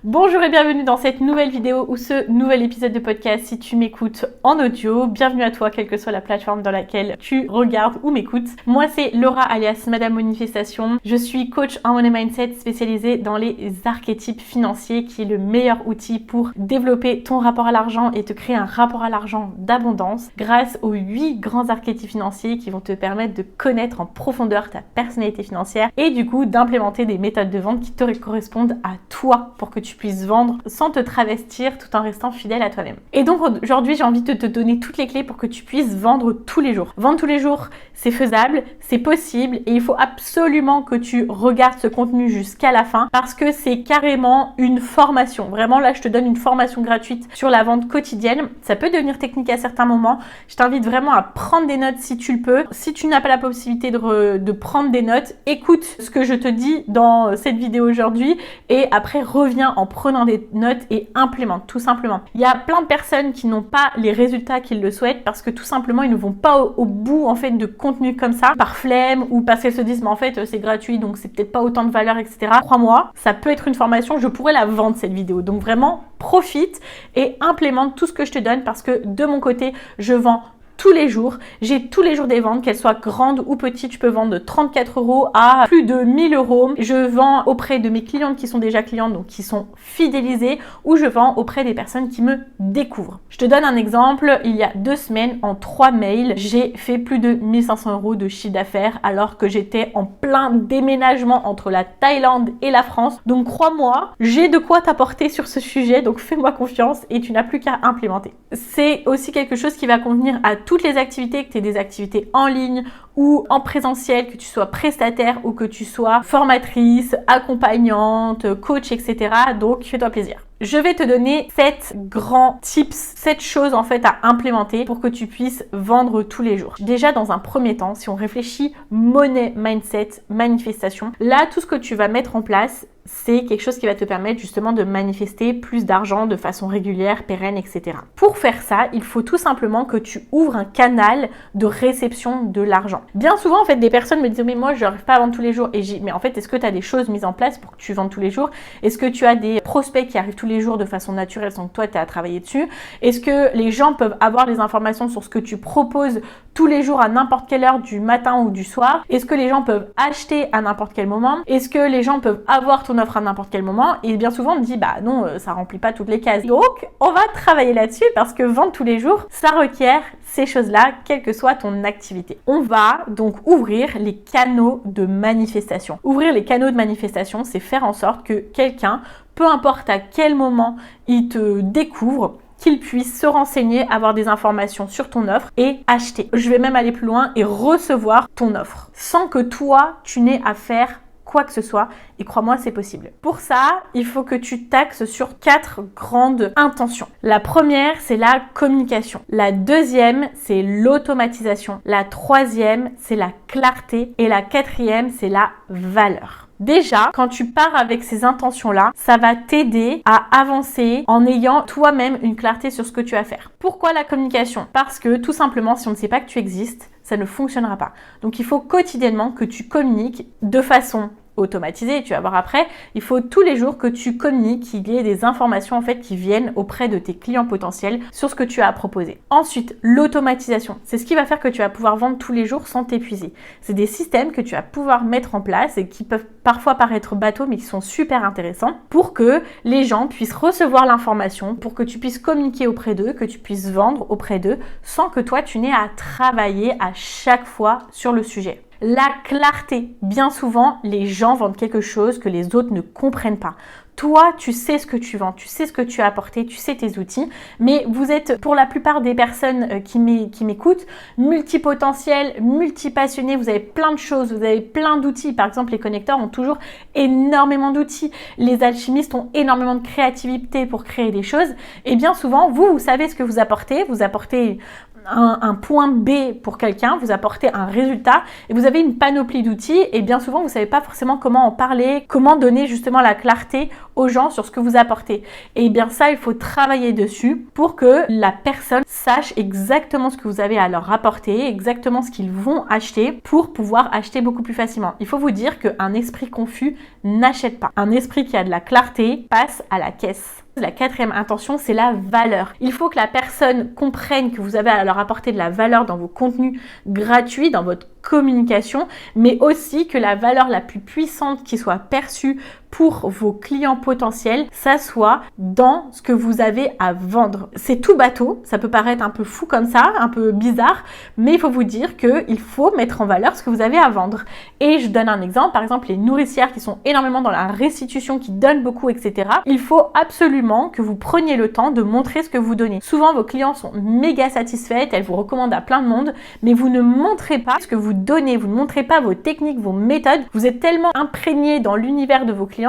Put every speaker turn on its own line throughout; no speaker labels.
Bonjour et bienvenue dans cette nouvelle vidéo ou ce nouvel épisode de podcast si tu m'écoutes en audio. Bienvenue à toi, quelle que soit la plateforme dans laquelle tu regardes ou m'écoutes. Moi, c'est Laura alias Madame Manifestation. Je suis coach en money mindset spécialisée dans les archétypes financiers qui est le meilleur outil pour développer ton rapport à l'argent et te créer un rapport à l'argent d'abondance grâce aux 8 grands archétypes financiers qui vont te permettre de connaître en profondeur ta personnalité financière et du coup d'implémenter des méthodes de vente qui te correspondent à toi pour que tu puisses vendre sans te travestir tout en restant fidèle à toi-même. Et donc aujourd'hui, j'ai envie de te donner toutes les clés pour que tu puisses vendre tous les jours. Vendre tous les jours, c'est faisable, c'est possible et il faut absolument que tu regardes ce contenu jusqu'à la fin parce que c'est carrément une formation. Vraiment, là, je te donne une formation gratuite sur la vente quotidienne. Ça peut devenir technique à certains moments. Je t'invite vraiment à prendre des notes si tu le peux. Si tu n'as pas la possibilité de prendre des notes, écoute ce que je te dis dans cette vidéo aujourd'hui et après reviens en prenant des notes et implémente tout simplement. Il y a plein de personnes qui n'ont pas les résultats qu'ils le souhaitent parce que tout simplement ils ne vont pas au bout en fait de contenu comme ça par flemme ou parce qu'elles se disent mais en fait c'est gratuit donc c'est peut-être pas autant de valeur, etc. Crois-moi, ça peut être une formation, je pourrais la vendre cette vidéo. Donc vraiment profite et implémente tout ce que je te donne parce que de mon côté je vends tous les jours. J'ai tous les jours des ventes, qu'elles soient grandes ou petites. Je peux vendre de 34 € à plus de 1000 €. Je vends auprès de mes clientes qui sont déjà clientes, donc qui sont fidélisées, ou je vends auprès des personnes qui me découvrent. Je te donne un exemple. Il y a 2 semaines, en 3 mails, j'ai fait plus de 1500 € de chiffre d'affaires alors que j'étais en plein déménagement entre la Thaïlande et la France. Donc crois-moi, j'ai de quoi t'apporter sur ce sujet. Donc fais-moi confiance et tu n'as plus qu'à implémenter. C'est aussi quelque chose qui va convenir à toutes les activités, que tu aies des activités en ligne ou en présentiel, que tu sois prestataire ou que tu sois formatrice, accompagnante, coach, etc. Donc, fais-toi plaisir. Je vais te donner 7 grands tips, 7 choses en fait à implémenter pour que tu puisses vendre tous les jours. Déjà, dans un premier temps, si on réfléchit money, mindset, manifestation, là, tout ce que tu vas mettre en place, c'est quelque chose qui va te permettre justement de manifester plus d'argent de façon régulière, pérenne, etc. Pour faire ça, il faut tout simplement que tu ouvres un canal de réception de l'argent. Bien souvent, en fait, des personnes me disent « mais moi, je n'arrive pas à vendre tous les jours ». Et j'ai « mais en fait, est-ce que tu as des choses mises en place pour que tu vendes tous les jours? Est-ce que tu as des prospects qui arrivent tous les jours de façon naturelle sans que toi, tu aies à travailler dessus? Est-ce que les gens peuvent avoir des informations sur ce que tu proposes tous les jours à n'importe quelle heure du matin ou du soir? Est-ce que les gens peuvent acheter à n'importe quel moment? Est-ce que les gens peuvent avoir ton offre à n'importe quel moment? Et bien souvent on me dit bah non, ça remplit pas toutes les cases. Donc on va travailler là-dessus parce que vendre tous les jours, ça requiert ces choses-là, quelle que soit ton activité. On va donc ouvrir les canaux de manifestation. Ouvrir les canaux de manifestation, c'est faire en sorte que quelqu'un, peu importe à quel moment il te découvre, qu'il puisse se renseigner, avoir des informations sur ton offre et acheter. Je vais même aller plus loin et recevoir ton offre sans que toi, tu n'aies à faire quoi que ce soit, et crois-moi, c'est possible. Pour ça, il faut que tu t'axes sur 4 grandes intentions. La première, c'est la communication. La deuxième, c'est l'automatisation. La troisième, c'est la clarté. Et la quatrième, c'est la valeur. Déjà, quand tu pars avec ces intentions-là, ça va t'aider à avancer en ayant toi-même une clarté sur ce que tu vas faire. Pourquoi la communication? Parce que tout simplement, si on ne sait pas que tu existes, ça ne fonctionnera pas. Donc, il faut quotidiennement que tu communiques de façon automatisé, tu vas voir après, il faut tous les jours que tu communiques, qu'il y ait des informations en fait qui viennent auprès de tes clients potentiels sur ce que tu as à proposer. Ensuite, l'automatisation, c'est ce qui va faire que tu vas pouvoir vendre tous les jours sans t'épuiser. C'est des systèmes que tu vas pouvoir mettre en place et qui peuvent parfois paraître bateaux mais qui sont super intéressants pour que les gens puissent recevoir l'information, pour que tu puisses communiquer auprès d'eux, que tu puisses vendre auprès d'eux sans que toi tu n'aies à travailler à chaque fois sur le sujet. La clarté. Bien souvent, les gens vendent quelque chose que les autres ne comprennent pas. Toi, tu sais ce que tu vends, tu sais ce que tu as apporté, tu sais tes outils, mais vous êtes, pour la plupart des personnes qui m'écoutent, multipotentiels, multipassionnés, vous avez plein de choses, vous avez plein d'outils. Par exemple, les connecteurs ont toujours énormément d'outils. Les alchimistes ont énormément de créativité pour créer des choses. Et bien souvent, vous savez ce que vous apportez un point B pour quelqu'un, vous apportez un résultat et vous avez une panoplie d'outils et bien souvent vous savez pas forcément comment en parler, comment donner justement la clarté aux gens sur ce que vous apportez. Et bien ça, il faut travailler dessus pour que la personne sache exactement ce que vous avez à leur apporter, exactement ce qu'ils vont acheter pour pouvoir acheter beaucoup plus facilement. Il faut vous dire qu'un esprit confus n'achète pas. Un esprit qui a de la clarté passe à la caisse. La quatrième intention, c'est la valeur. Il faut que la personne comprenne que vous avez à leur apporter de la valeur dans vos contenus gratuits, dans votre communication, mais aussi que la valeur la plus puissante qui soit perçue pour vos clients potentiels, ça soit dans ce que vous avez à vendre. C'est tout bateau, ça peut paraître un peu fou comme ça, un peu bizarre, mais il faut vous dire qu'il faut mettre en valeur ce que vous avez à vendre. Et je donne un exemple, par exemple les nourricières qui sont énormément dans la restitution, qui donnent beaucoup, etc. Il faut absolument que vous preniez le temps de montrer ce que vous donnez. Souvent vos clients sont méga satisfaits, elles vous recommandent à plein de monde, mais vous ne montrez pas ce que vous donnez, vous ne montrez pas vos techniques, vos méthodes. Vous êtes tellement imprégné dans l'univers de vos clientes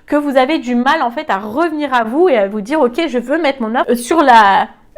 que vous avez du mal en fait à revenir à vous et à vous dire ok, je veux mettre mon offre sur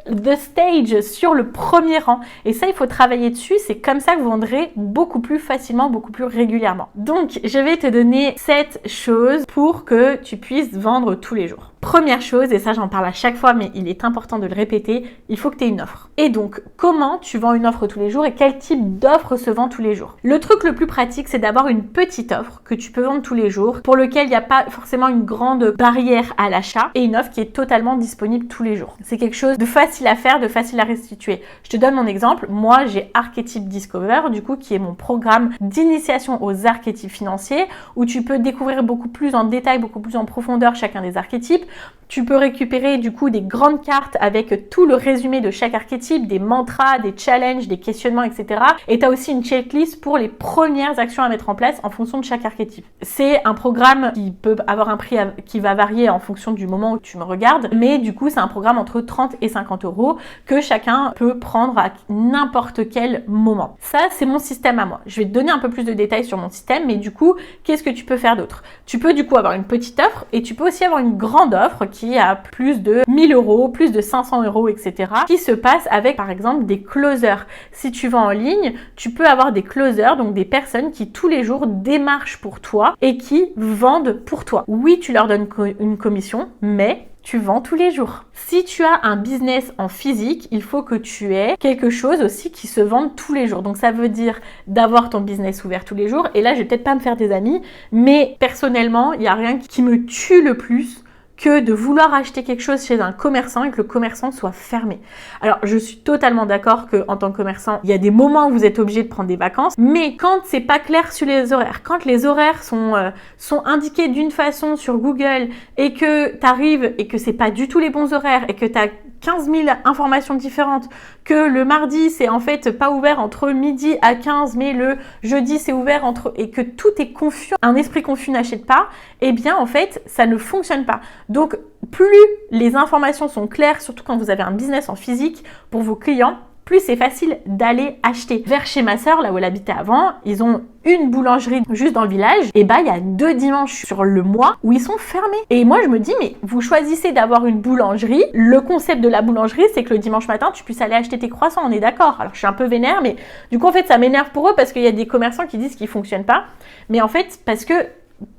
the stage, sur le premier rang. Et ça, il faut travailler dessus. C'est comme ça que vous vendrez beaucoup plus facilement, beaucoup plus régulièrement. Donc, je vais te donner 7 choses pour que tu puisses vendre tous les jours. Première chose, et ça j'en parle à chaque fois, mais il est important de le répéter, il faut que tu aies une offre. Et donc, comment tu vends une offre tous les jours et quel type d'offre se vend tous les jours? Le truc le plus pratique, c'est d'avoir une petite offre que tu peux vendre tous les jours, pour lequel il n'y a pas forcément une grande barrière à l'achat, et une offre qui est totalement disponible tous les jours. C'est quelque chose de facile à faire, de facile à restituer. Je te donne mon exemple. Moi, j'ai Archetype Discover, du coup, qui est mon programme d'initiation aux archétypes financiers, où tu peux découvrir beaucoup plus en détail, beaucoup plus en profondeur chacun des archétypes. Tu peux récupérer du coup des grandes cartes avec tout le résumé de chaque archétype, des mantras, des challenges, des questionnements, etc. Et tu as aussi une checklist pour les premières actions à mettre en place en fonction de chaque archétype. C'est un programme qui peut avoir un prix qui va varier en fonction du moment où tu me regardes, mais du coup c'est un programme entre 30 et 50 euros que chacun peut prendre à n'importe quel moment. Ça, c'est mon système à moi. Je vais te donner un peu plus de détails sur mon système, mais du coup, qu'est-ce que tu peux faire d'autre? Tu peux du coup avoir une petite offre et tu peux aussi avoir une grande offre qui a plus de 1000 euros, plus de 500 euros, etc. qui se passe avec par exemple des closers. Si tu vends en ligne, tu peux avoir des closers, donc des personnes qui tous les jours démarchent pour toi et qui vendent pour toi. Oui, tu leur donnes une commission, mais tu vends tous les jours. Si tu as un business en physique, il faut que tu aies quelque chose aussi qui se vende tous les jours. Donc ça veut dire d'avoir ton business ouvert tous les jours. Et là, je vais peut-être pas me faire des amis, mais personnellement, il n'y a rien qui me tue le plus que de vouloir acheter quelque chose chez un commerçant et que le commerçant soit fermé. Alors, je suis totalement d'accord que en tant que commerçant, il y a des moments où vous êtes obligé de prendre des vacances, mais quand c'est pas clair sur les horaires, quand les horaires sont indiqués d'une façon sur Google et que tu arrives et que c'est pas du tout les bons horaires et que tu as 15 000 informations différentes, que le mardi c'est en fait pas ouvert entre midi à 15 mais le jeudi c'est ouvert et que tout est confus, un esprit confus n'achète pas, eh bien en fait ça ne fonctionne pas. Donc plus les informations sont claires, surtout quand vous avez un business en physique pour vos clients, plus c'est facile d'aller acheter. Vers chez ma sœur, là où elle habitait avant, ils ont une boulangerie juste dans le village, et bah il y a 2 dimanches sur le mois où ils sont fermés. Et moi je me dis, mais vous choisissez d'avoir une boulangerie, le concept de la boulangerie c'est que le dimanche matin tu puisses aller acheter tes croissants, on est d'accord. Alors je suis un peu vénère, mais du coup en fait ça m'énerve pour eux parce qu'il y a des commerçants qui disent qu'ils fonctionnent pas, mais en fait parce que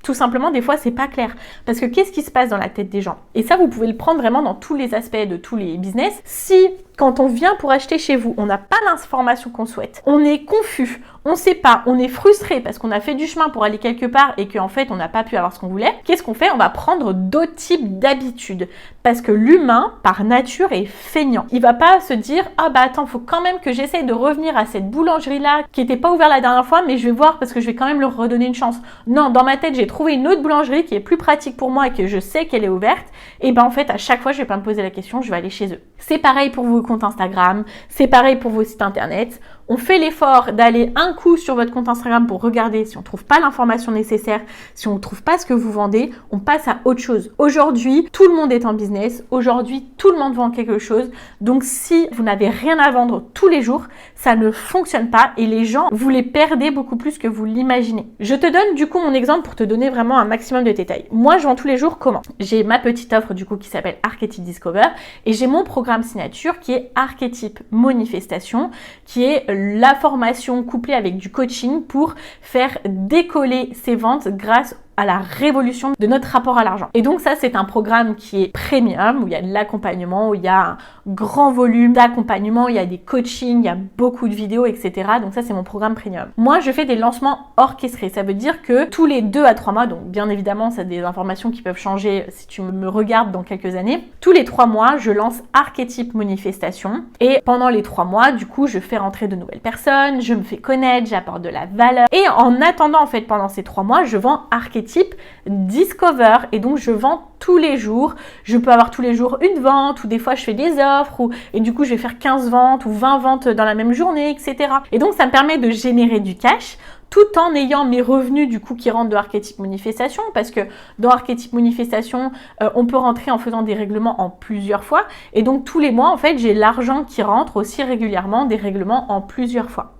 tout simplement, des fois, c'est pas clair. Parce que qu'est-ce qui se passe dans la tête des gens? Et ça, vous pouvez le prendre vraiment dans tous les aspects de tous les business. Si, quand on vient pour acheter chez vous, on n'a pas l'information qu'on souhaite, on est confus, on sait pas, on est frustré parce qu'on a fait du chemin pour aller quelque part et qu'en fait, on n'a pas pu avoir ce qu'on voulait, qu'est-ce qu'on fait? On va prendre d'autres types d'habitudes. Parce que l'humain, par nature, est feignant. Il va pas se dire, ah bah attends, faut quand même que j'essaye de revenir à cette boulangerie-là qui était pas ouverte la dernière fois, mais je vais voir parce que je vais quand même leur redonner une chance. Non, dans ma tête, j'ai trouvé une autre boulangerie qui est plus pratique pour moi et que je sais qu'elle est ouverte. Et ben en fait, à chaque fois, je vais pas me poser la question, je vais aller chez eux. C'est pareil pour vos comptes Instagram, c'est pareil pour vos sites internet. On fait l'effort d'aller un coup sur votre compte Instagram pour regarder si on trouve pas l'information nécessaire, si on trouve pas ce que vous vendez, on passe à autre chose. Aujourd'hui, tout le monde est en business. Aujourd'hui, tout le monde vend quelque chose. Donc, si vous n'avez rien à vendre tous les jours, ça ne fonctionne pas et les gens, vous les perdez beaucoup plus que vous l'imaginez. Je te donne du coup mon exemple pour te donner vraiment un maximum de détails. Moi, je vends tous les jours comment? J'ai ma petite offre du coup qui s'appelle Archetype Discover et j'ai mon programme signature qui est Archetype Manifestation, qui est la formation couplée avec du coaching pour faire décoller ses ventes grâce à la révolution de notre rapport à l'argent. Et donc ça, c'est un programme qui est premium, où il y a de l'accompagnement, où il y a un grand volume d'accompagnement, il y a des coachings, il y a beaucoup de vidéos, etc. Donc ça, c'est mon programme premium. Moi, je fais des lancements orchestrés. Ça veut dire que tous les 2 à 3 mois, donc bien évidemment, c'est des informations qui peuvent changer si tu me regardes dans quelques années. Tous les 3 mois, je lance Archetype Manifestation. Et pendant les 3 mois, du coup, je fais rentrer de nouvelles personnes, je me fais connaître, j'apporte de la valeur. Et en attendant, en fait, pendant ces 3 mois, je vends Archetype Discover et donc je vends tous les jours. Je peux avoir tous les jours une vente ou des fois je fais des offres et du coup je vais faire 15 ventes ou 20 ventes dans la même journée, etc. Et donc ça me permet de générer du cash tout en ayant mes revenus du coup qui rentrent de Archetype Manifestation, parce que dans Archetype Manifestation, on peut rentrer en faisant des règlements en plusieurs fois et donc tous les mois en fait j'ai l'argent qui rentre aussi régulièrement, des règlements en plusieurs fois.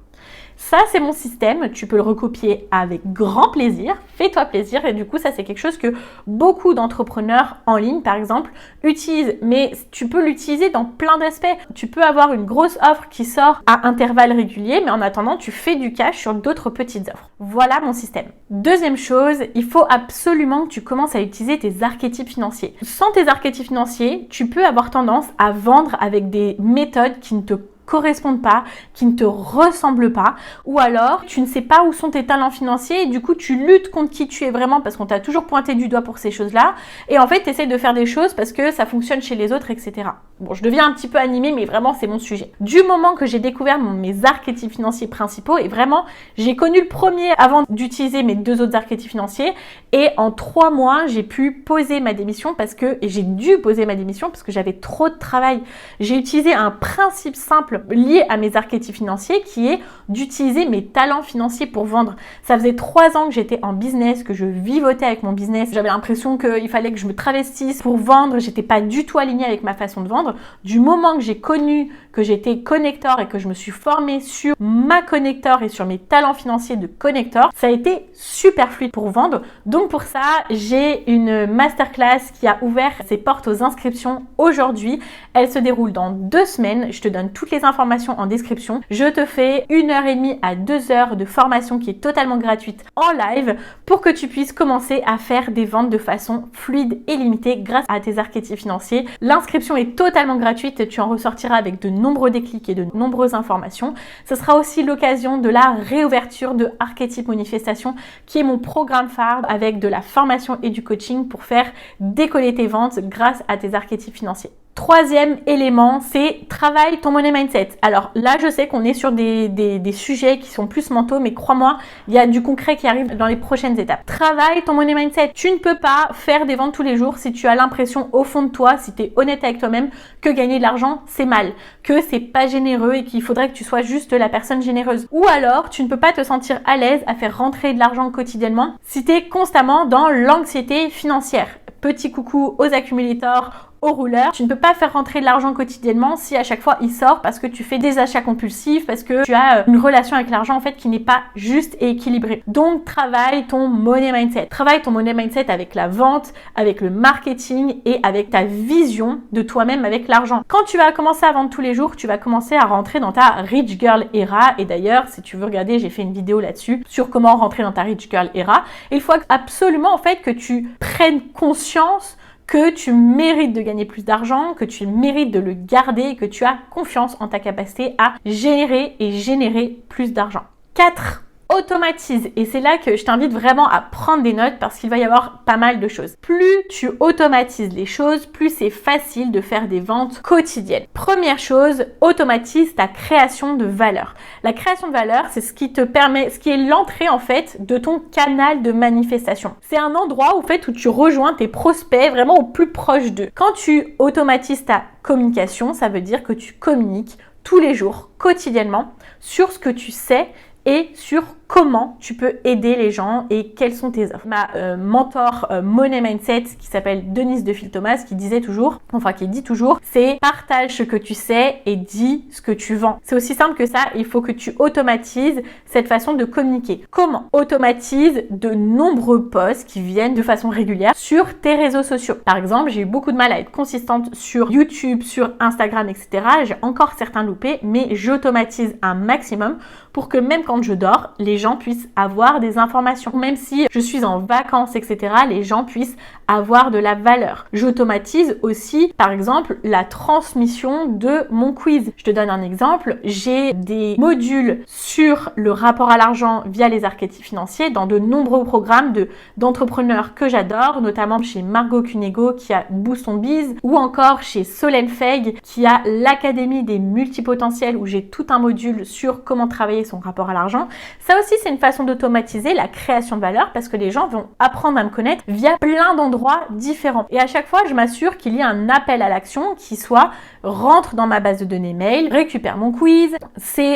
Ça, c'est mon système. Tu peux le recopier avec grand plaisir. Fais-toi plaisir. Et du coup, ça, c'est quelque chose que beaucoup d'entrepreneurs en ligne, par exemple, utilisent. Mais tu peux l'utiliser dans plein d'aspects. Tu peux avoir une grosse offre qui sort à intervalles réguliers, mais en attendant, tu fais du cash sur d'autres petites offres. Voilà mon système. Deuxième chose, il faut absolument que tu commences à utiliser tes archétypes financiers. Sans tes archétypes financiers, tu peux avoir tendance à vendre avec des méthodes qui ne te correspondent pas, qui ne te ressemblent pas, ou alors tu ne sais pas où sont tes talents financiers et du coup tu luttes contre qui tu es vraiment parce qu'on t'a toujours pointé du doigt pour ces choses-là et en fait tu essaies de faire des choses parce que ça fonctionne chez les autres, etc. Bon, je deviens un petit peu animée, mais vraiment c'est mon sujet. Du moment que j'ai découvert mes archétypes financiers principaux et vraiment j'ai connu le premier avant d'utiliser mes 2 autres archétypes financiers et en 3 mois j'ai pu poser ma démission et j'ai dû poser ma démission parce que j'avais trop de travail. J'ai utilisé un principe simple lié à mes archétypes financiers qui est d'utiliser mes talents financiers pour vendre. Ça faisait 3 ans que j'étais en business, que je vivotais avec mon business. J'avais l'impression qu'il fallait que je me travestisse pour vendre. J'étais pas du tout alignée avec ma façon de vendre. Du moment que j'ai connu que j'étais connecteur et que je me suis formée sur ma connecteur et sur mes talents financiers de connecteur, ça a été super fluide pour vendre. Donc pour ça, j'ai une masterclass qui a ouvert ses portes aux inscriptions aujourd'hui. Elle se déroule dans 2 semaines. Je te donne toutes les informations en description. Je te fais 1h30 à 2 heures de formation qui est totalement gratuite en live pour que tu puisses commencer à faire des ventes de façon fluide et limitée grâce à tes archétypes financiers. L'inscription est totalement gratuite. Tu en ressortiras avec de nombreux déclics et de nombreuses informations. Ce sera aussi l'occasion de la réouverture de Archetype Manifestation qui est mon programme phare avec de la formation et du coaching pour faire décoller tes ventes grâce à tes archétypes financiers. Troisième élément, c'est travaille ton money mindset. Alors là, je sais qu'on est sur des sujets qui sont plus mentaux, mais crois-moi, il y a du concret qui arrive dans les prochaines étapes. Travaille ton money mindset. Tu ne peux pas faire des ventes tous les jours si tu as l'impression au fond de toi, si tu es honnête avec toi-même, que gagner de l'argent, c'est mal, que c'est pas généreux et qu'il faudrait que tu sois juste la personne généreuse. Ou alors, tu ne peux pas te sentir à l'aise à faire rentrer de l'argent quotidiennement si tu es constamment dans l'anxiété financière. Petit coucou aux accumulateurs, au rouleur. Tu ne peux pas faire rentrer de l'argent quotidiennement si à chaque fois il sort parce que tu fais des achats compulsifs, parce que tu as une relation avec l'argent en fait qui n'est pas juste et équilibrée. Donc travaille ton money mindset. Travaille ton money mindset avec la vente, avec le marketing et avec ta vision de toi-même avec l'argent. Quand tu vas commencer à vendre tous les jours, tu vas commencer à rentrer dans ta Rich Girl Era. Et d'ailleurs, si tu veux regarder, j'ai fait une vidéo là-dessus sur comment rentrer dans ta Rich Girl Era. Il faut absolument en fait que tu prennes conscience que tu mérites de gagner plus d'argent, que tu mérites de le garder, que tu as confiance en ta capacité à générer plus d'argent. 4. Automatise. Et c'est là que je t'invite vraiment à prendre des notes parce qu'il va y avoir pas mal de choses. Plus tu automatises les choses, plus c'est facile de faire des ventes quotidiennes. Première chose, automatise ta création de valeur. La création de valeur, c'est ce qui te permet, ce qui est l'entrée en fait de ton canal de manifestation. C'est un endroit où tu rejoins tes prospects vraiment au plus proche d'eux. Quand tu automatises ta communication, ça veut dire que tu communiques tous les jours, quotidiennement, sur ce que tu sais et sur comment tu peux aider les gens et quelles sont tes offres. Ma mentor Money Mindset qui s'appelle Denise de Phil-Thomas qui dit toujours, c'est partage ce que tu sais et dis ce que tu vends. C'est aussi simple que ça, il faut que tu automatises cette façon de communiquer. Comment? Automatise de nombreux posts qui viennent de façon régulière sur tes réseaux sociaux. Par exemple, j'ai eu beaucoup de mal à être consistante sur YouTube, sur Instagram, etc. J'ai encore certains loupés, mais j'automatise un maximum pour que même quand je dors, les gens puissent avoir des informations. Même si je suis en vacances, etc., les gens puissent avoir de la valeur. J'automatise aussi, par exemple, la transmission de mon quiz. Je te donne un exemple. J'ai des modules sur le rapport à l'argent via les archétypes financiers dans de nombreux programmes d'entrepreneurs que j'adore, notamment chez Margot Cunego qui a Boost Ton Biz ou encore chez Solène Feig qui a l'Académie des multipotentiels où j'ai tout un module sur comment travailler son rapport à l'argent. Ça aussi, c'est une façon d'automatiser la création de valeur parce que les gens vont apprendre à me connaître via plein d'endroits différents. Et à chaque fois, je m'assure qu'il y a un appel à l'action qui soit rentre dans ma base de données mail, récupère mon quiz,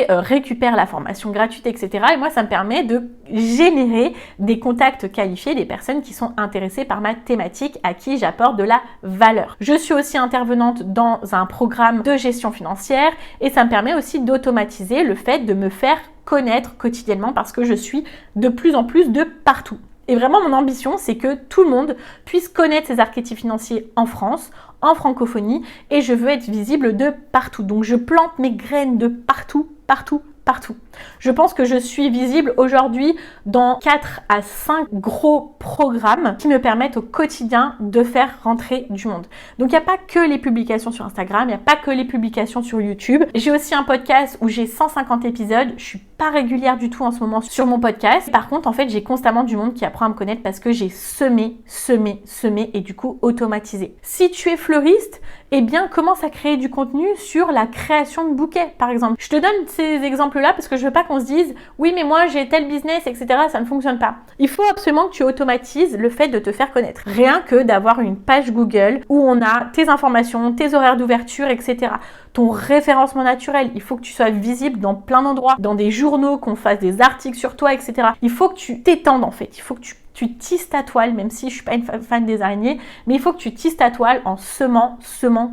récupère la formation gratuite, etc. Et moi, ça me permet de générer des contacts qualifiés, des personnes qui sont intéressées par ma thématique, à qui j'apporte de la valeur. Je suis aussi intervenante dans un programme de gestion financière et ça me permet aussi d'automatiser le fait de me faire connaître quotidiennement parce que je suis de plus en plus de partout. Et vraiment, mon ambition, c'est que tout le monde puisse connaître ces archétypes financiers en France, en francophonie, et je veux être visible de partout. Donc, je plante mes graines de partout. Je pense que je suis visible aujourd'hui dans 4 à 5 gros programmes qui me permettent au quotidien de faire rentrer du monde. Donc, il n'y a pas que les publications sur Instagram, il n'y a pas que les publications sur YouTube. J'ai aussi un podcast où j'ai 150 épisodes. Je suis pas régulière du tout en ce moment sur mon podcast. Par contre, en fait, j'ai constamment du monde qui apprend à me connaître parce que j'ai semé et du coup automatisé. Si tu es fleuriste, eh bien, commence à créer du contenu sur la création de bouquets, par exemple. Je te donne ces exemples-là parce que je veux pas qu'on se dise « Oui, mais moi, j'ai tel business, etc. Ça ne fonctionne pas. » Il faut absolument que tu automatises le fait de te faire connaître. Rien que d'avoir une page Google où on a tes informations, tes horaires d'ouverture, etc. Ton référencement naturel, il faut que tu sois visible dans plein d'endroits, dans des journaux, qu'on fasse des articles sur toi, etc. Il faut que tu t'étendes en fait. Il faut que tu tisses ta toile, même si je suis pas une fan des araignées, mais il faut que tu tisses ta toile en semant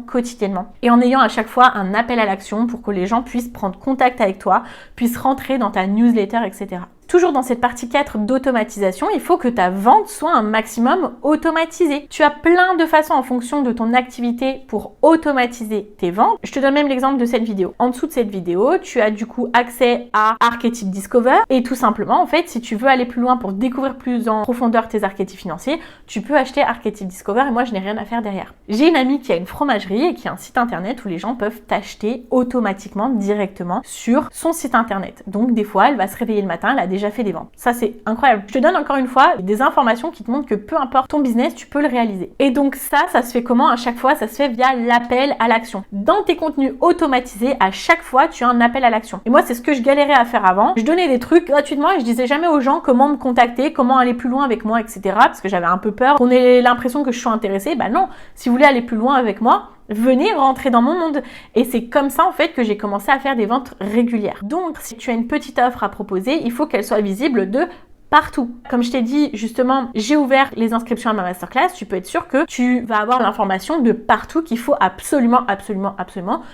quotidiennement. Et en ayant à chaque fois un appel à l'action pour que les gens puissent prendre contact avec toi, puissent rentrer dans ta newsletter, etc. Toujours dans cette partie 4 d'automatisation, il faut que ta vente soit un maximum automatisée. Tu as plein de façons en fonction de ton activité pour automatiser tes ventes. Je te donne même l'exemple de cette vidéo. En dessous de cette vidéo, tu as du coup accès à Archetype Discover et tout simplement, en fait, si tu veux aller plus loin pour découvrir plus en profondeur tes archétypes financiers, tu peux acheter Archetype Discover et moi, je n'ai rien à faire derrière. J'ai une amie qui a une fromagerie et qui a un site internet où les gens peuvent t'acheter automatiquement, directement sur son site internet. Donc, des fois, elle va se réveiller le matin, elle a déjà fait des ventes. Ça, c'est incroyable. Je te donne encore une fois des informations qui te montrent que peu importe ton business, tu peux le réaliser. Et donc ça se fait comment? À chaque fois, ça se fait via l'appel à l'action. Dans tes contenus automatisés, à chaque fois, tu as un appel à l'action. Et moi, c'est ce que je galérais à faire avant. Je donnais des trucs gratuitement et je disais jamais aux gens comment me contacter, comment aller plus loin avec moi, etc. Parce que j'avais un peu peur qu'on ait l'impression que je suis intéressée. Bah non, si vous voulez aller plus loin avec moi, venez rentrer dans mon monde. Et c'est comme ça en fait que j'ai commencé à faire des ventes régulières. Donc si tu as une petite offre à proposer, il faut qu'elle soit visible de partout. Comme je t'ai dit, justement, j'ai ouvert les inscriptions à ma masterclass. Tu peux être sûr que tu vas avoir l'information de partout qu'il faut absolument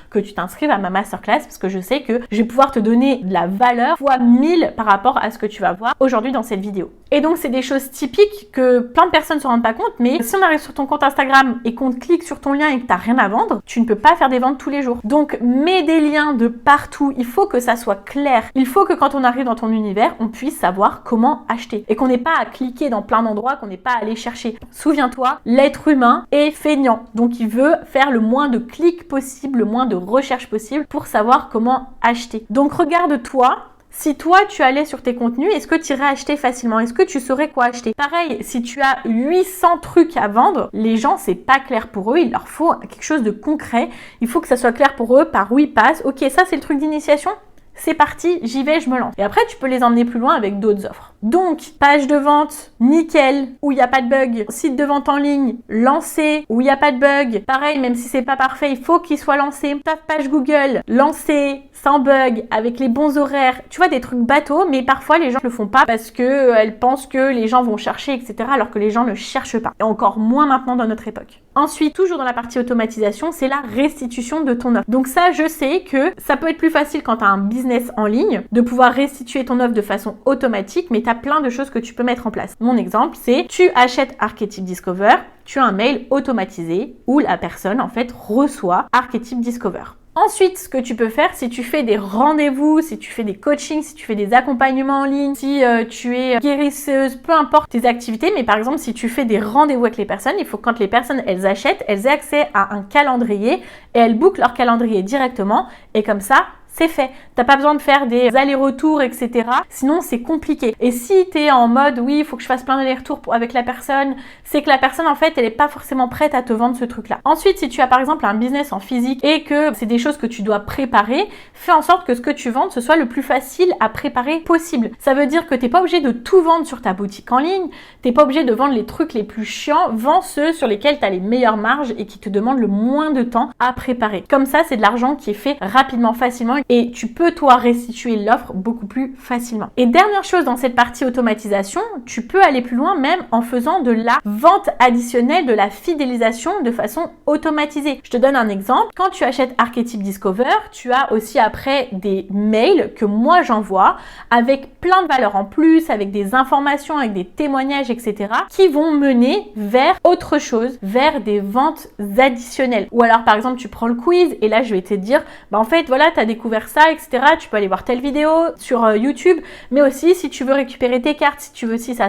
que tu t'inscrives à ma masterclass parce que je sais que je vais pouvoir te donner de la valeur fois 1000 par rapport à ce que tu vas voir aujourd'hui dans cette vidéo. Et donc, c'est des choses typiques que plein de personnes ne se rendent pas compte, mais si on arrive sur ton compte Instagram et qu'on clique sur ton lien et que tu n'as rien à vendre, tu ne peux pas faire des ventes tous les jours. Donc, mets des liens de partout. Il faut que ça soit clair. Il faut que quand on arrive dans ton univers, on puisse savoir comment acheter et qu'on n'ait pas à cliquer dans plein d'endroits, qu'on n'ait pas à aller chercher. Souviens-toi, l'être humain est feignant, donc il veut faire le moins de clics possible, le moins de recherches possible pour savoir comment acheter. Donc regarde-toi. Si toi, tu allais sur tes contenus, est-ce que tu irais acheter facilement? Est-ce que tu saurais quoi acheter? Pareil, si tu as 800 trucs à vendre, les gens, c'est pas clair pour eux. Il leur faut quelque chose de concret. Il faut que ça soit clair pour eux, par où ils passent. Ok, ça, c'est le truc d'initiation. C'est parti, j'y vais, je me lance. Et après, tu peux les emmener plus loin avec d'autres offres. Donc, page de vente, nickel, où il n'y a pas de bug. Site de vente en ligne, lancé, où il n'y a pas de bug. Pareil, même si c'est pas parfait, il faut qu'il soit lancé. Ta page Google, lancé, sans bug, avec les bons horaires. Tu vois, des trucs bateaux, mais parfois les gens ne le font pas parce que elles pensent que les gens vont chercher, etc. alors que les gens ne cherchent pas. Et encore moins maintenant dans notre époque. Ensuite, toujours dans la partie automatisation, c'est la restitution de ton offre. Donc ça, je sais que ça peut être plus facile quand tu as un business en ligne de pouvoir restituer ton offre de façon automatique, mais tu as plein de choses que tu peux mettre en place. Mon exemple, c'est tu achètes Archetype Discover, tu as un mail automatisé où la personne en fait reçoit Archetype Discover. Ensuite, ce que tu peux faire, si tu fais des rendez-vous, si tu fais des coachings, si tu fais des accompagnements en ligne, si tu es guérisseuse, peu importe tes activités, mais par exemple, si tu fais des rendez-vous avec les personnes, il faut que quand les personnes, elles achètent, elles aient accès à un calendrier et elles bookent leur calendrier directement et comme ça, c'est fait. T'as pas besoin de faire des allers-retours, etc. Sinon, c'est compliqué. Et si t'es en mode, oui, il faut que je fasse plein d'allers-retours avec la personne, c'est que la personne, en fait, elle est pas forcément prête à te vendre ce truc-là. Ensuite, si tu as, par exemple, un business en physique et que c'est des choses que tu dois préparer, fais en sorte que ce que tu vends, ce soit le plus facile à préparer possible. Ça veut dire que t'es pas obligé de tout vendre sur ta boutique en ligne, t'es pas obligé de vendre les trucs les plus chiants, vends ceux sur lesquels t'as les meilleures marges et qui te demandent le moins de temps à préparer. Comme ça, c'est de l'argent qui est fait rapidement, facilement et tu peux toi restituer l'offre beaucoup plus facilement. Et dernière chose dans cette partie automatisation, tu peux aller plus loin même en faisant de la vente additionnelle, de la fidélisation de façon automatisée. Je te donne un exemple. Quand tu achètes Archetype Discover, tu as aussi après des mails que moi j'envoie avec plein de valeurs en plus, avec des informations, avec des témoignages, etc. qui vont mener vers autre chose, vers des ventes additionnelles. Ou alors par exemple tu prends le quiz et là je vais te dire, en fait voilà, tu as découvert ça, etc. Tu peux aller voir telle vidéo sur YouTube, mais aussi si tu veux récupérer tes cartes, si tu veux ci, ça,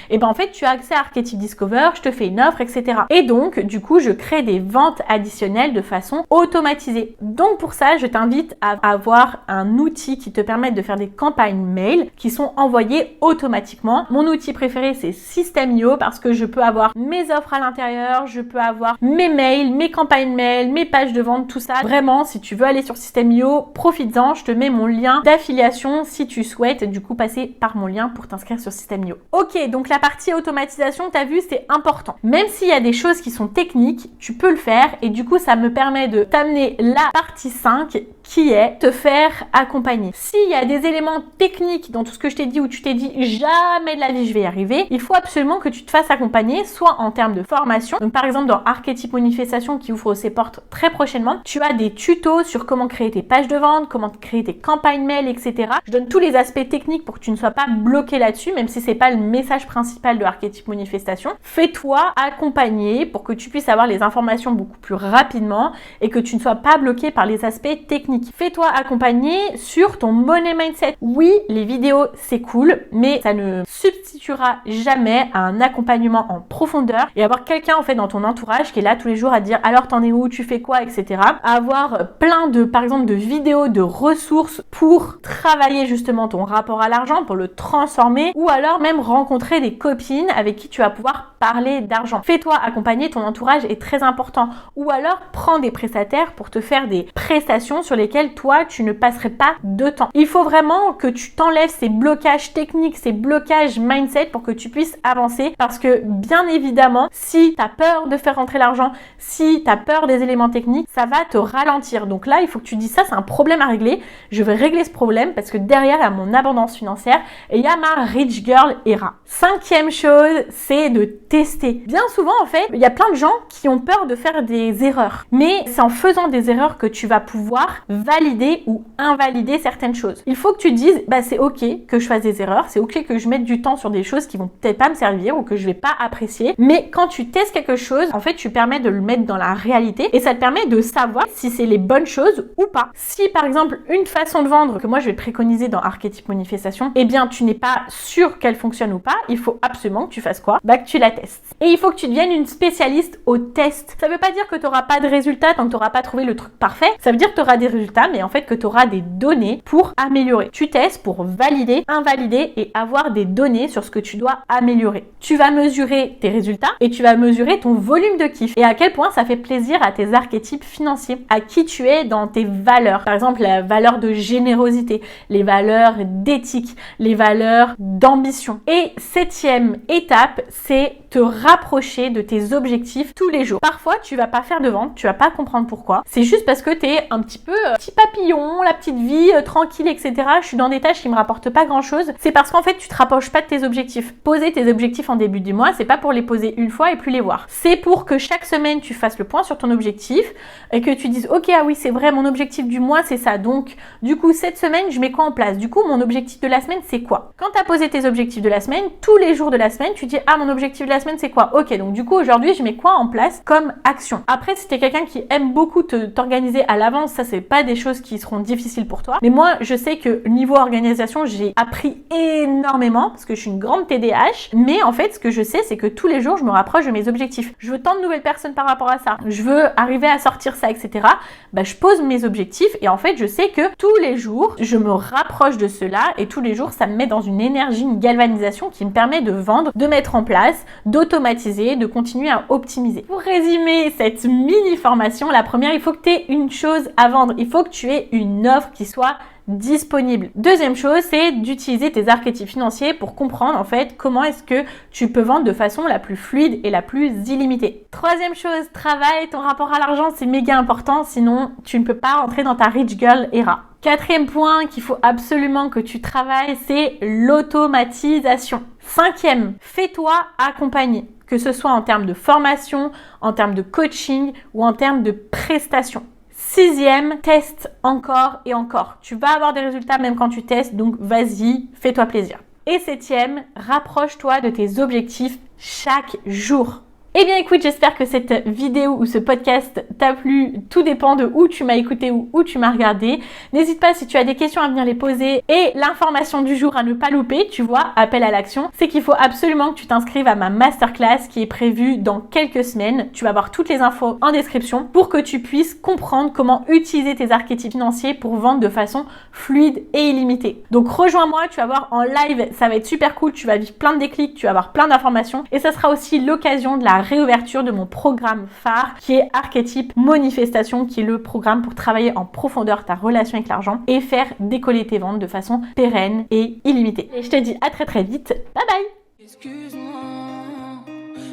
et en fait tu as accès à Archetype Discover, je te fais une offre, etc. Et donc du coup je crée des ventes additionnelles de façon automatisée. Donc pour ça je t'invite à avoir un outil qui te permette de faire des campagnes mail qui sont envoyées automatiquement. Mon outil préféré c'est System.io parce que je peux avoir mes offres à l'intérieur, je peux avoir mes mails, mes campagnes mail, mes pages de vente, tout ça. Vraiment, si tu veux aller sur System.io, profites-en, je te mets mon lien d'affiliation si tu souhaites du coup passer par mon lien pour t'inscrire sur System.io. Ok, donc la partie automatisation, t'as vu, c'est important. Même s'il y a des choses qui sont techniques, tu peux le faire et du coup ça me permet de t'amener la partie 5 qui est te faire accompagner. S'il y a des éléments techniques dans tout ce que je t'ai dit où tu t'es dit jamais de la vie je vais y arriver, il faut absolument que tu te fasses accompagner, soit en termes de formation. Donc par exemple dans Archetype Manifestation qui ouvre ses portes très prochainement, tu as des tutos sur comment créer tes pages de vente, comment créer tes campagnes mail, etc. Je donne tous les aspects techniques pour que tu ne sois pas bloqué là-dessus, même si c'est pas le message principal de Archetype Manifestation. Fais-toi accompagner pour que tu puisses avoir les informations beaucoup plus rapidement et que tu ne sois pas bloqué par les aspects techniques. Fais-toi accompagner sur ton money mindset. Oui, les vidéos, c'est cool, mais ça ne substituera jamais à un accompagnement en profondeur et avoir quelqu'un en fait dans ton entourage qui est là tous les jours à dire alors t'en es où, tu fais quoi, etc. Avoir plein de, par exemple, de vidéos, de ressources pour travailler justement ton rapport à l'argent, pour le transformer ou alors même rencontrer des copines avec qui tu vas pouvoir parler d'argent. Fais-toi accompagner, ton entourage est très important. Ou alors prends des prestataires pour te faire des prestations sur lesquelles toi tu ne passerais pas de temps. Il faut vraiment que tu t'enlèves ces blocages techniques, ces blocages mindset pour que tu puisses avancer parce que bien évidemment si tu as peur de faire rentrer l'argent, si tu as peur des éléments techniques, ça va te ralentir. Donc là il faut que tu dises ça, c'est un problème à régler. Je vais régler ce problème parce que derrière il y a mon abondance financière et il y a ma rich girl era. 5e chose, c'est de tester. Bien souvent en fait, il y a plein de gens qui ont peur de faire des erreurs. Mais c'est en faisant des erreurs que tu vas pouvoir valider ou invalider certaines choses. Il faut que tu te dises, c'est ok que je fasse des erreurs, c'est ok que je mette du temps sur des choses qui vont peut-être pas me servir ou que je vais pas apprécier. Mais quand tu testes quelque chose, en fait, tu permets de le mettre dans la réalité et ça te permet de savoir si c'est les bonnes choses ou pas. Si par exemple, une façon de vendre que moi je vais préconiser dans Archetype Manifestation, eh bien tu n'es pas sûr qu'elle fonctionne ou pas, il faut absolument que tu fasses quoi? Que tu la testes. Et il faut que tu deviennes une spécialiste au test. Ça veut pas dire que tu n'auras pas de résultats tant que tu n'auras pas trouvé le truc parfait. Ça veut dire que tu auras des résultats, mais en fait que tu auras des données pour améliorer. Tu testes pour valider, invalider et avoir des données sur ce que tu dois améliorer. Tu vas mesurer tes résultats et tu vas mesurer ton volume de kiff et à quel point ça fait plaisir à tes archétypes financiers, à qui tu es dans tes valeurs. Par exemple, la valeur de générosité, les valeurs d'éthique, les valeurs d'ambition. Et 7e étape, c'est te rapprocher de tes objectifs tous les jours. Parfois, tu vas pas faire de vente, tu vas pas comprendre pourquoi. C'est juste parce que tu es un petit peu petit papillon, la petite vie, tranquille, etc. Je suis dans des tâches qui me rapportent pas grand chose. C'est parce qu'en fait, tu te rapproches pas de tes objectifs. Poser tes objectifs en début du mois, c'est pas pour les poser une fois et plus les voir. C'est pour que chaque semaine, tu fasses le point sur ton objectif et que tu dises, ok, ah oui, c'est vrai, mon objectif du mois, c'est ça. Donc, du coup, cette semaine, je mets quoi en place? Du coup, mon objectif de la semaine, c'est quoi? Quand tu as posé tes objectifs de la semaine, tous les jours de la semaine, tu dis, ah, mon objectif de la semaine, c'est quoi? Ok, donc du coup, aujourd'hui, je mets quoi en place comme action? Après, si t'es quelqu'un qui aime beaucoup t'organiser à l'avance, ça, c'est pas des choses qui seront difficiles pour toi. Mais moi, je sais que niveau organisation, j'ai appris énormément parce que je suis une grande TDAH. Mais en fait, ce que je sais, c'est que tous les jours, je me rapproche de mes objectifs. Je veux tant de nouvelles personnes par rapport à ça. Je veux arriver à sortir ça, etc. Bah, je pose mes objectifs et en fait, je sais que tous les jours, je me rapproche de cela et tous les jours, ça me met dans une énergie, une galvanisation qui me permet de vendre, de mettre en place, d'automatiser, de continuer à optimiser. Pour résumer cette mini formation, la première, il faut que tu aies une chose à vendre. Il faut que tu aies une offre qui soit disponible. Deuxième chose, c'est d'utiliser tes archétypes financiers pour comprendre en fait comment est-ce que tu peux vendre de façon la plus fluide et la plus illimitée. Troisième chose, travaille ton rapport à l'argent, c'est méga important, sinon tu ne peux pas rentrer dans ta rich girl era. Quatrième point qu'il faut absolument que tu travailles, c'est l'automatisation. Cinquième, fais-toi accompagner, que ce soit en termes de formation, en termes de coaching ou en termes de prestations. Sixième, teste encore et encore. Tu vas avoir des résultats même quand tu testes, donc vas-y, fais-toi plaisir. Et septième, rapproche-toi de tes objectifs chaque jour. Eh bien écoute, j'espère que cette vidéo ou ce podcast t'a plu. Tout dépend de où tu m'as écouté ou où tu m'as regardé. N'hésite pas si tu as des questions à venir les poser. Et l'information du jour à ne pas louper, tu vois, appel à l'action, c'est qu'il faut absolument que tu t'inscrives à ma masterclass qui est prévue dans quelques semaines. Tu vas avoir toutes les infos en description pour que tu puisses comprendre comment utiliser tes archétypes financiers pour vendre de façon fluide et illimitée. Donc rejoins-moi, tu vas voir en live, ça va être super cool. Tu vas vivre plein de déclics, tu vas avoir plein d'informations et ça sera aussi l'occasion de la réouverture de mon programme phare qui est Archétype Manifestation, qui est le programme pour travailler en profondeur ta relation avec l'argent et faire décoller tes ventes de façon pérenne et illimitée. Et je te dis à très très vite. Bye bye.
Excuse-moi,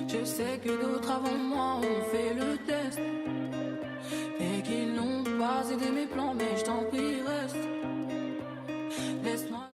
je sais que d'autres avant moi ont fait le test et qu'ils n'ont pas aidé mes plans, mais je t'en prie.